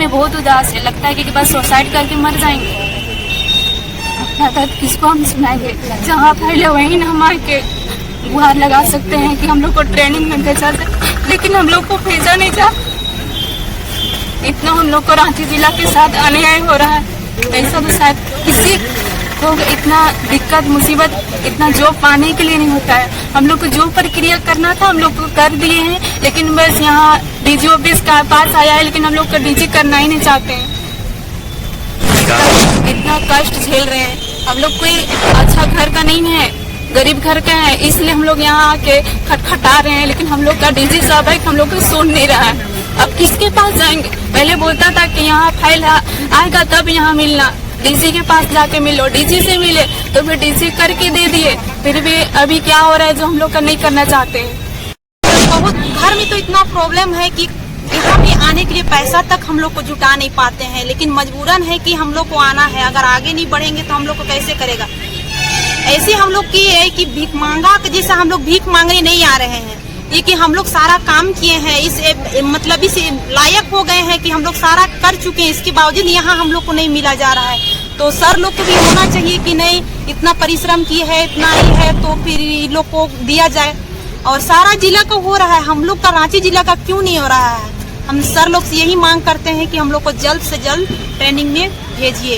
में बहुत उदास है, लगता है कि बस सुसाइड करके मर जाएंगे। अपना दर्द किसको हम सुनाएंगे? जहाँ फैले वहीं हम आके गुहार लगा सकते हैं कि हम लोग को ट्रेनिंग में भेजा जाए, लेकिन हम लोग को भेजा नहीं जा। इतना हम लोग को रांची जिला के साथ अन्याय हो रहा है। ऐसा तो शायद किसी को इतना दिक्कत मुसीबत इतना जॉब पाने के लिए नहीं होता है। हम लोग को जो प्रक्रिया करना था हम लोग को कर दिए हैं, लेकिन बस यहाँ डीजी ऑफिस का पास आया है, लेकिन हम लोग का डीजी करना ही नहीं चाहते हैं। इतना कष्ट झेल रहे हैं। हम लोग कोई अच्छा घर का नहीं है, गरीब घर का है, इसलिए हम लोग यहाँ आके खटखटा रहे हैं, लेकिन हम लोग का डीजी साहब है, हम लोग को सुन नहीं रहा है। अब किसके पास जाएंगे? पहले बोलता था कि यहाँ फाइल आएगा तब यहाँ मिलना, डीसी के पास जाके मिलो, डीसी से मिले तो फिर डीसी करके दे दिए। फिर भी अभी क्या हो रहा है जो हम लोग का नहीं करना चाहते हैं। बहुत घर में तो इतना प्रॉब्लम है कि यहाँ भी आने के लिए पैसा तक हम लोग को जुटा नहीं पाते हैं, लेकिन मजबूरन है कि हम लोग को आना है। अगर आगे नहीं बढ़ेंगे तो हम लोग को कैसे करेगा? ऐसे हम लोग की है कि भीख मांगा जैसा हम लोग भीख मांगने नहीं आ रहे हैं। ये कि हम लोग सारा काम किए हैं, इस लायक हो गए हैं कि हम लोग सारा कर चुके हैं, इसके बावजूद यहाँ हम लोग को नहीं मिला जा रहा है। तो सर लोग को भी होना चाहिए कि नहीं, इतना परिश्रम किए है, इतना ही है तो फिर इन लोग को दिया जाए। और सारा जिला का हो रहा है, हम लोग का रांची जिला का क्यों नहीं हो रहा है? हम सर लोग से यही मांग करते हैं कि हम लोग को जल्द से जल्द ट्रेनिंग में भेजिए।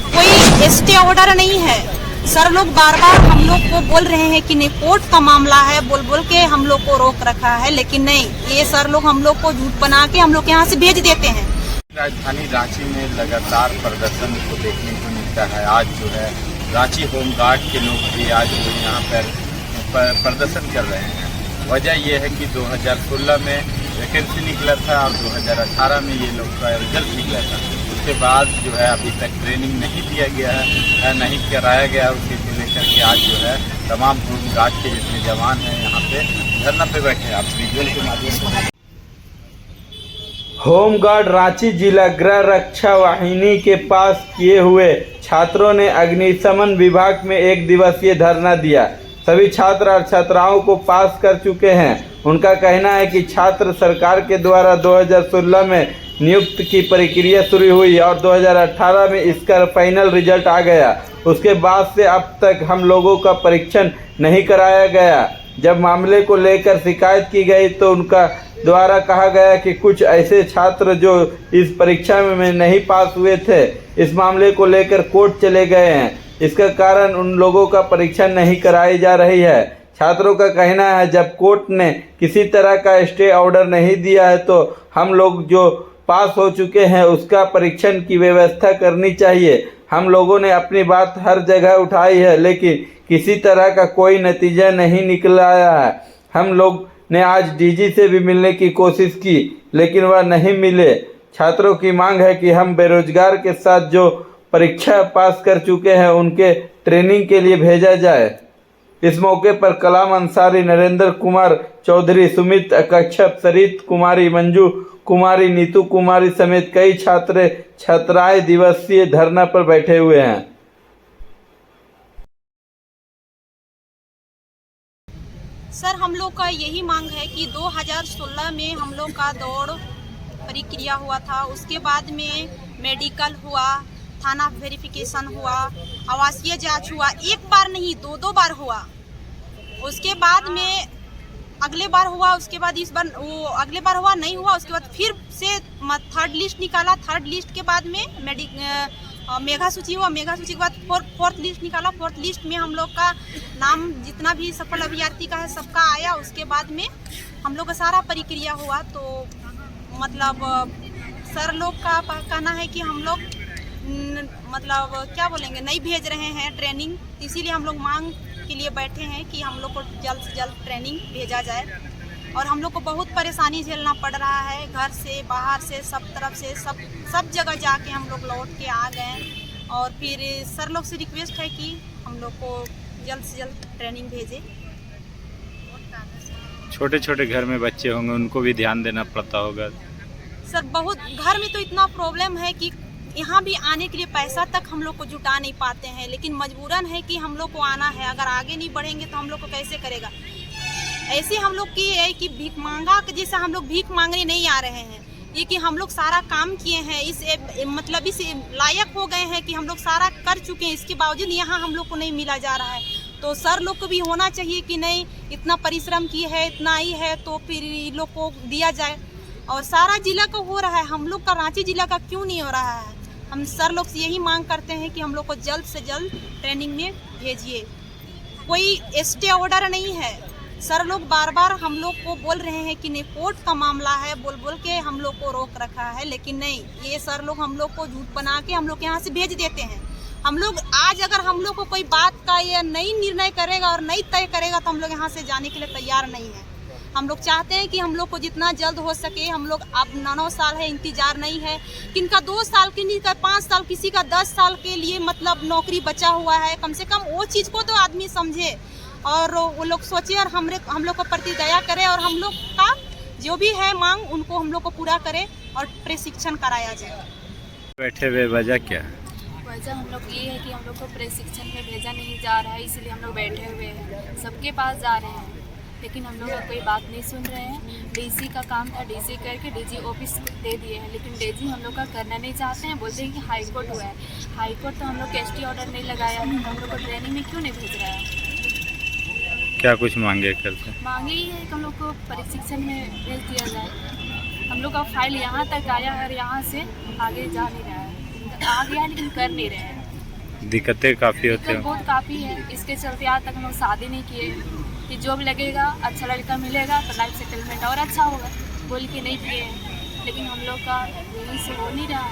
कोई स्टे ऑर्डर नहीं है। सर लोग बार बार हम लोग को बोल रहे हैं कि नहीं कोर्ट का मामला है, बोल बोल के हम लोग को रोक रखा है, लेकिन नहीं, ये सर लोग हम लोग को झूठ बना के हम लोग यहाँ से भेज देते हैं। राजधानी रांची में लगातार प्रदर्शन को देखने को मिलता है। आज जो है रांची होमगार्ड के लोग भी आज यहाँ पर प्रदर्शन कर रहे हैं। वजह यह है कि 2016 में वैकेंसी निकला था और 2018 में ये लोग का रिजल्ट निकला था। उसके बाद जो है अभी तक ट्रेनिंग नहीं दिया गया है, नहीं कराया गया। उसी को लेकर के आज जो है तमाम होमगार्ड के जितने जवान हैं यहाँ पे धरना पे बैठे हैं। आप वीडियो के माध्यम से होमगार्ड रांची जिला गृह रक्षा वाहिनी के पास किए हुए छात्रों ने अग्निशमन विभाग में 1 दिवसीय धरना दिया। सभी छात्र और छात्राओं को पास कर चुके हैं। उनका कहना है कि छात्र सरकार के द्वारा 2016 में नियुक्त की प्रक्रिया शुरू हुई और 2018 में इसका फाइनल रिजल्ट आ गया। उसके बाद से अब तक हम लोगों का परीक्षण नहीं कराया गया। जब मामले को लेकर शिकायत की गई तो उनका द्वारा कहा गया कि कुछ ऐसे छात्र जो इस परीक्षा में नहीं पास हुए थे, इस मामले को लेकर कोर्ट चले गए हैं। इसका कारण उन लोगों का परीक्षा नहीं कराई जा रही है। छात्रों का कहना है जब कोर्ट ने किसी तरह का स्टे ऑर्डर नहीं दिया है तो हम लोग जो पास हो चुके हैं उसका परीक्षण की व्यवस्था करनी चाहिए। हम लोगों ने अपनी बात हर जगह उठाई है, लेकिन किसी तरह का कोई नतीजा नहीं निकला है। हम लोग ने आज डीजी से भी मिलने की कोशिश की, लेकिन वह नहीं मिले। छात्रों की मांग है कि हम बेरोजगार के साथ जो परीक्षा पास कर चुके हैं उनके ट्रेनिंग के लिए भेजा जाए। इस मौके पर कलाम अंसारी, नरेंद्र कुमार चौधरी, सुमित कच्छप, सरित कुमारी, मंजू कुमारी, नीतू कुमारी समेत कई छात्र छात्राएं दिवसीय धरना पर बैठे हुए हैं। सर हम लोग का यही मांग है कि 2016 में हम लोग का दौड़ प्रक्रिया हुआ था, उसके बाद में मेडिकल हुआ, थाना वेरिफिकेशन हुआ, आवासीय जांच हुआ, एक बार नहीं 2 बार हुआ। उसके बाद में अगले बार हुआ, उसके बाद इस बार वो अगले बार हुआ नहीं हुआ, उसके बाद फिर से थर्ड लिस्ट निकाला। थर्ड लिस्ट के बाद में मेगा सूची हुआ, मेगा सूची के बाद फोर्थ लिस्ट निकाला। फोर्थ लिस्ट में हम लोग का नाम जितना भी सफल अभ्यर्थी का है सबका आया। उसके बाद में हम लोग का सारा प्रक्रिया हुआ। तो मतलब सर लोग का कहना है कि हम लोग मतलब क्या बोलेंगे, नहीं भेज रहे हैं ट्रेनिंग, इसीलिए हम लोग मांग के लिए बैठे हैं कि हम लोग को जल्द से जल्द ट्रेनिंग भेजा जाए। और हम लोग को बहुत परेशानी झेलना पड़ रहा है, घर से बाहर से सब तरफ से सब जगह जाके हम लोग लौट के आ गए। और फिर सर लोग से रिक्वेस्ट है कि हम लोग को जल्द से जल्द ट्रेनिंग भेजे। छोटे छोटे घर में बच्चे होंगे, उनको भी ध्यान देना पड़ता होगा। सर बहुत घर में तो इतना प्रॉब्लम है कि यहाँ भी आने के लिए पैसा तक हम लोग को जुटा नहीं पाते हैं, लेकिन मजबूरन है कि हम लोग को आना है। अगर आगे नहीं बढ़ेंगे तो हम लोग को कैसे करेगा? ऐसे हम लोग की है कि भीख मांगा जैसा हम लोग भीख मांगने नहीं आ रहे हैं। ये कि हम लोग सारा काम किए हैं, मतलब इस लायक हो गए हैं कि हम लोग सारा कर चुके हैं, इसके बावजूद यहाँ हम लोग को नहीं मिला जा रहा है। तो सर लोग को भी होना चाहिए कि नहीं, इतना परिश्रम की है, इतना ही है तो फिर इन लोग को दिया जाए। और सारा जिला का हो रहा है, हम लोग का रांची जिला का क्यों नहीं हो रहा है? हम सर लोग से यही मांग करते हैं कि हम लोग को जल्द से जल्द ट्रेनिंग में भेजिए। कोई स्टे ऑर्डर नहीं है, सर लोग बार बार हम लोग को बोल रहे हैं कि नहीं कोर्ट का मामला है, बोल के हम लोग को रोक रखा है, लेकिन नहीं, ये सर लोग हम लोग को झूठ बना के हम लोग यहाँ से भेज देते हैं। हम लोग आज अगर हम लोग को कोई बात का ये नई निर्णय करेगा और नई तय करेगा तो हम लोग यहाँ से जाने के लिए तैयार नहीं है। हम लोग चाहते हैं कि हम लोग को जितना जल्द हो सके, हम लोग अब 9 साल है, इंतजार नहीं है, किनका 2 साल, किनका 5 साल, किसी का 10 साल के लिए मतलब नौकरी बचा हुआ है। कम से कम वो चीज़ को तो आदमी समझे और वो लोग सोचे और हम लोग को प्रति दया करे और हम लोग का जो भी है मांग उनको हम लोग को पूरा करे और प्रशिक्षण कराया जाए। बैठे हुए वजह क्या है? वजह हम लोग ये है कि हम लोग को प्रशिक्षण में भेजा नहीं जा रहा है, इसलिए हम लोग बैठे हुए हैं। सबके पास जा रहे हैं लेकिन हम लोग का कोई बात नहीं सुन रहे हैं। डीसी का काम था, डीसी करके डीजी ऑफिस दे दिए हैं, लेकिन डीजी हम लोग का करना नहीं चाहते हैं। बोलते हैं कि हाई कोर्ट हुआ है, हाई कोर्ट तो हम लोग एसटी ऑर्डर नहीं लगाया है, तो हम लोग को ट्रेनिंग में क्यों नहीं भेज रहा है? क्या कुछ मांगे करते? मांगे ही है कि हम लोग को प्रशिक्षण में भेज दिया जाए। हम लोग का फाइल यहाँ तक आया है और यहाँ से आगे जा नहीं रहा है, आ गया है लेकिन कर नहीं रहे हैं। दिक्कतें काफ़ी होती हैं। बहुत काफ़ी है, इसके चलते आज तक हम लोग शादी नहीं किए कि जॉब लगेगा, अच्छा लड़का मिलेगा तो लाइफ सेटलमेंट और अच्छा होगा बोल के नहीं किए हैं, लेकिन हम लोग का यही से हो नहीं रहा है।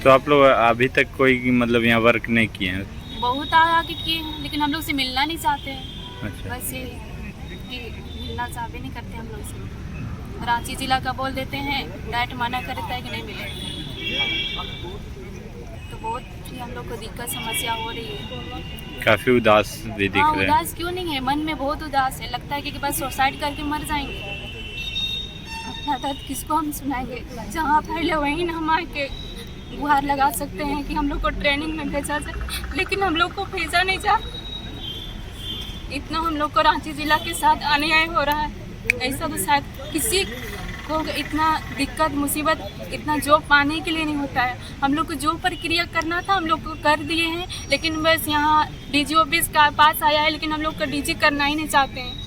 तो आप लोग अभी तक कोई मतलब यहाँ वर्क नहीं किए हैं? बहुत आगे किए हैं लेकिन हम लोग से मिलना नहीं चाहते हैं। अच्छा। बस ये कि मिलना चाहते नहीं करते हम लोग से। रांची जिला का बोल देते हैं, डायरेक्ट मना करता है कि नहीं मिलेगा, तो बहुत ही हम लोग को दिक्कत समस्या हो रही है। काफ़ी उदास भी दिख रहे हैं। उदास क्यों नहीं है, मन में बहुत उदास है। लगता है कि बस सुसाइड करके मर जाएंगे। अपना दर्द किसको हम सुनाएंगे? जहाँ फैले वहीं ना हम आके गुहार लगा सकते हैं कि हम लोग को ट्रेनिंग में भेजा जाए, लेकिन हम लोग को भेजा नहीं जा। इतना हम लोग को रांची जिला के साथ अन्याय हो रहा है। ऐसा तो शायद किसी को इतना दिक्कत मुसीबत इतना जॉब पाने के लिए नहीं होता है। हम लोग को जो प्रक्रिया करना था हम लोग को कर दिए हैं, लेकिन बस यहाँ डीजी ऑफिस का पास आया है, लेकिन हम लोग को डीजी करना ही नहीं चाहते हैं।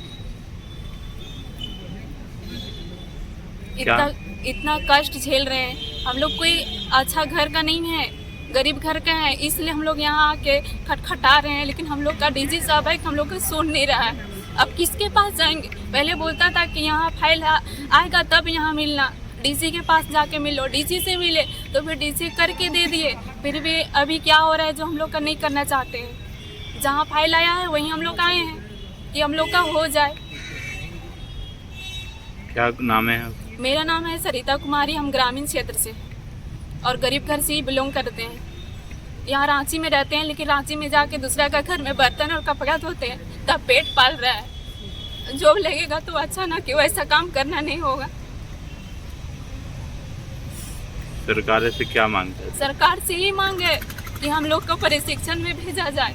इतना कष्ट झेल रहे हैं। हम लोग कोई अच्छा घर का नहीं है, गरीब घर का है, इसलिए हम लोग यहाँ आके खटखटा रहे हैं, लेकिन हम लोग का डीजी साहब है कि हम लोग को सुन नहीं रहा है। अब किसके पास जाएंगे? पहले बोलता था कि यहाँ फाइल आएगा तब यहाँ मिलना, डीसी के पास जाके मिलो, डीसी से मिले तो फिर डीसी करके दे दिए। फिर भी अभी क्या हो रहा है जो हम लोग का नहीं करना चाहते हैं। जहाँ फाइल आया है वहीं हम लोग आए हैं कि हम लोग का हो जाए। क्या नाम है? मेरा नाम है सरिता कुमारी। हम ग्रामीण क्षेत्र से और गरीब घर से ही बिलोंग करते हैं। यहाँ रांची में रहते हैं, लेकिन रांची में जाके दूसरा का घर में बर्तन और कपड़ा धोते हैं, तब पेट पाल रहा है। जॉब लगेगा तो अच्छा ना कि वैसा काम करना नहीं होगा। सरकार से क्या मांगते हैं? सरकार से ही मांग है कि हम लोग को प्रशिक्षण में भेजा जाए।